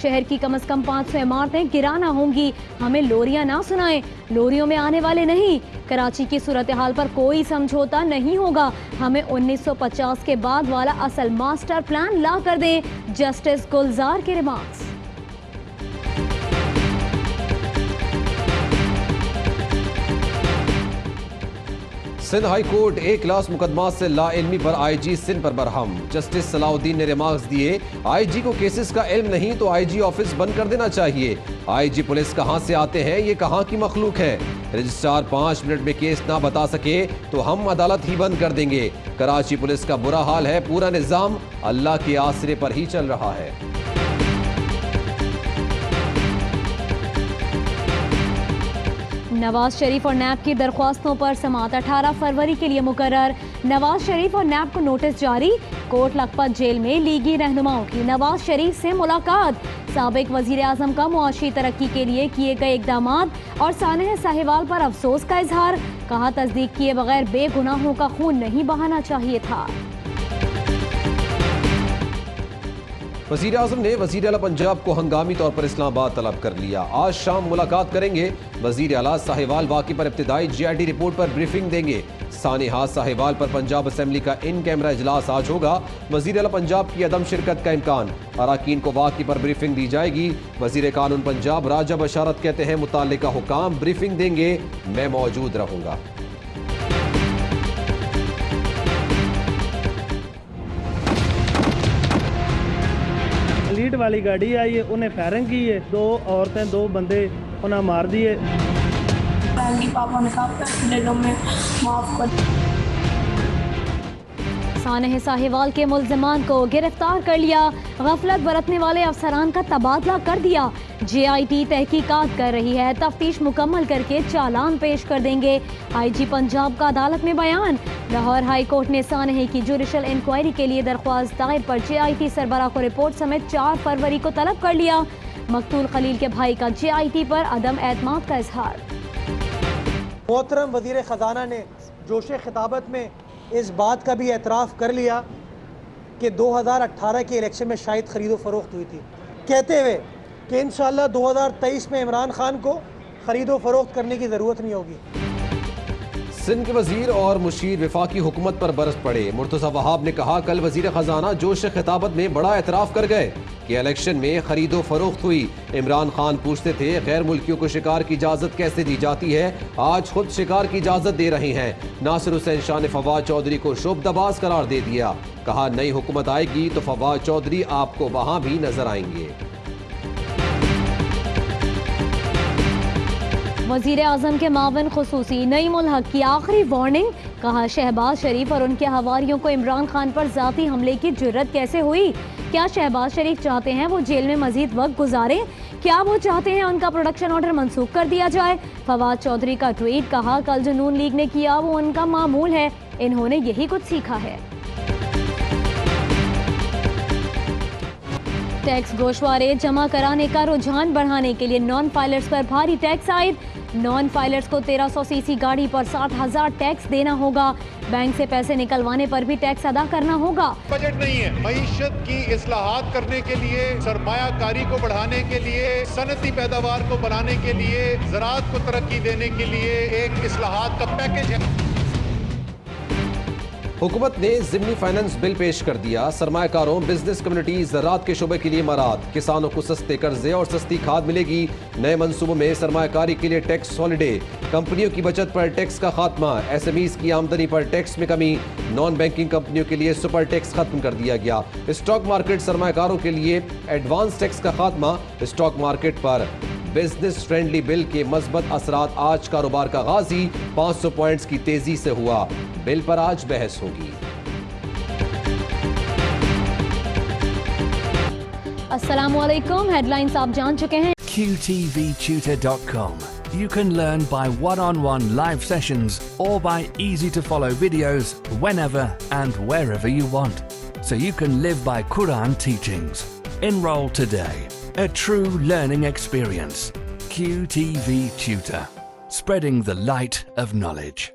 शहर की कम से कम 500 इमारतें गिराना होंगी। हमें लोरियां ना सुनाएं, लोरियों में आने वाले नहीं। कराची की सूरत हाल पर कोई समझौता नहीं होगा। हमें 1950 के बाद वाला असल मास्टर प्लान ला कर दें। जस्टिस गुलजार के रिमार्क्स। सिंध हाई कोर्ट एक क्लास मुकदमा से लाइल्मी पर आईजी सिंध पर बरहम। जस्टिस सलाउद्दीन ने रिमार्क्स दिए, आईजी को केसेस का इल्म नहीं तो आईजी ऑफिस बंद कर देना चाहिए। आईजी पुलिस कहां से आते हैं, ये कहां की मखलूक है। रजिस्ट्रार 5 मिनट में केस ना बता सके तो हम अदालत ही बंद कर देंगे। कराची पुलिस का बुरा हाल है, पूरा निजाम अल्लाह के आसरे पर ही चल रहा है। नवाज शरीफ और नैब की दरख्वास्तों पर समाअत 18 फरवरी के लिए मुकर्रर। नवाज शरीफ और नैब को नोटिस जारी। कोट लखपत जेल में लीगी रहनुमाओं की नवाज शरीफ से मुलाकात। साबिक वजीर आजम का मुआशी तरक्की के लिए किए गए इकदाम और सानेह साहिवाल पर अफसोस का इजहार। कहा, तस्दीक किए बगैर बेगुनाहों का खून नहीं बहाना चाहिए था। वज़ीर आज़म ने वज़ीर आला पंजाब को हंगामी तौर पर इस्लामाबाद तलब कर लिया। आज शाम मुलाकात करेंगे। वज़ीर आला साहिवाल वाक़ई पर इब्तिदाई GIT रिपोर्ट पर ब्रीफिंग देंगे। सानेहा साहिवाल पर पंजाब असेंबली का इन कैमरा इजलास आज होगा। वज़ीर आला पंजाब की अदम शिरकत का इम्कान। अराकीन को वाक़ई पर ब्रीफिंग दी जाएगी। वज़ीर कानून पंजाब राजा बशारत कहते हैं, मुताल्लिका हुकाम ब्रीफिंग देंगे, मैं मौजूद रहूँगा। लीड वाली गाड़ी आई है, उन्हें फायरिंग की है। 2 औरतें 2 बंदे उन्हें मार दिए। पापा ने कहा माफ कर। सानेह साहिवाल के मुल्ज़िमान को गिरफ्तार कर लिया। गफलत बरतने वाले अफसरान का तबादला कर दिया। GIT तहकीकात कर रही है, तफ्तीश मुकम्मल करके चालान पेश कर देंगे। IG पंजाब का अदालत में बयान। लाहौर हाई कोर्ट ने सानेह की जुडिशल इंक्वायरी के लिए दरख्वास्त दायर पर GIT सरबराह को रिपोर्ट समेत 4 फरवरी को तलब कर लिया। मकतूल खलील के भाई का GIT पर अदम एतमाद का इजहार। मोहतरम वज़ीर ख़जाना ने जोशे खिताबत में इस बात का भी एतराफ़ कर लिया कि 2018 के इलेक्शन में शायद ख़रीदो फ़रोख्त हुई थी, कहते हुए कि इंशाअल्लाह 2023 में इमरान खान को ख़रीदो फ़रोख्त करने की ज़रूरत नहीं होगी। सिंध के वजीर और मुशीर वफाकी हुकूमत पर बरस पड़े। मुर्तज़ा वहाब ने कहा, कल वजीर खजाना जोश खिताबत में बड़ा एतराफ़ कर गए कि इलेक्शन में खरीदो फरोख्त हुई। इमरान खान पूछते थे, गैर मुल्कियों को शिकार की इजाज़त कैसे दी जाती है, आज खुद शिकार की इजाज़त दे रहे हैं। नासिर हुसैन शाह ने फवाद चौधरी को शोबदबाज करार दे दिया। कहा, नई हुकूमत आएगी तो फवाद चौधरी आपको वहाँ भी नजर आएंगे। वज़ीर आज़म के मावन खुसूसी नईम उल हक की आखिरी वार्निंग। कहा, शहबाज शरीफ और उनके हवारियों को इमरान खान पर ज़ाती हमले की जुर्रत कैसे हुई? क्या शहबाज शरीफ चाहते हैं वो जेल में मजीद वक्त गुजारे? क्या वो चाहते हैं उनका प्रोडक्शन ऑर्डर मंसूख कर दिया जाए? फवाद चौधरी का ट्वीट। कहा, कल जो नून लीग ने किया वो उनका मामूल है, इन्होंने यही कुछ सीखा है। टैक्स गोशवारे जमा कराने का रुझान बढ़ाने के लिए नॉन फाइलर्स पर भारी टैक्स आयद। नॉन फाइलर्स को 1300 सीसी गाड़ी पर 60,000 टैक्स देना होगा। बैंक से पैसे निकलवाने पर भी टैक्स अदा करना होगा। बजट नहीं है मईशत की इस्लाहात करने के लिए, सरमायाकारी को बढ़ाने के लिए, सनती पैदावार को बढ़ाने के लिए, ज़राअत को तरक्की देने के लिए एक इस्लाहात का पैकेज है। हुकूमत ने ज़िमनी फाइनेंस बिल पेश कर दिया। सरमायाकारों, बिजनेस कम्युनिटी, ज़राअत के शोबे के लिए मराद। किसानों को सस्ते कर्जे और सस्ती खाद मिलेगी। नए मंसूबों में सरमायाकारी के लिए टैक्स हॉलिडे, कंपनियों की बचत पर टैक्स का खात्मा, SMEs की आमदनी पर टैक्स में कमी, नॉन बैंकिंग कंपनियों के लिए सुपर टैक्स खत्म कर दिया गया। स्टॉक मार्केट सरमायाकारों के लिए एडवांस टैक्स का खात्मा। स्टॉक मार्केट पर बिजनेस फ्रेंडली बिल के मस्बत असरात। आज कारोबार का गाजी 500 पॉइंट्स की तेजी से हुआ। बिल पर आज बहस होगी। अस्सलामुअलैकुम, हेडलाइंस आप जान चुके हैं। QTVtutor.com. You can learn by one-on-one live sessions or by easy-to-follow videos whenever and wherever you want. So you can live by Quran teachings. Enroll today. A true learning experience. QTV Tutor. Spreading the light of knowledge.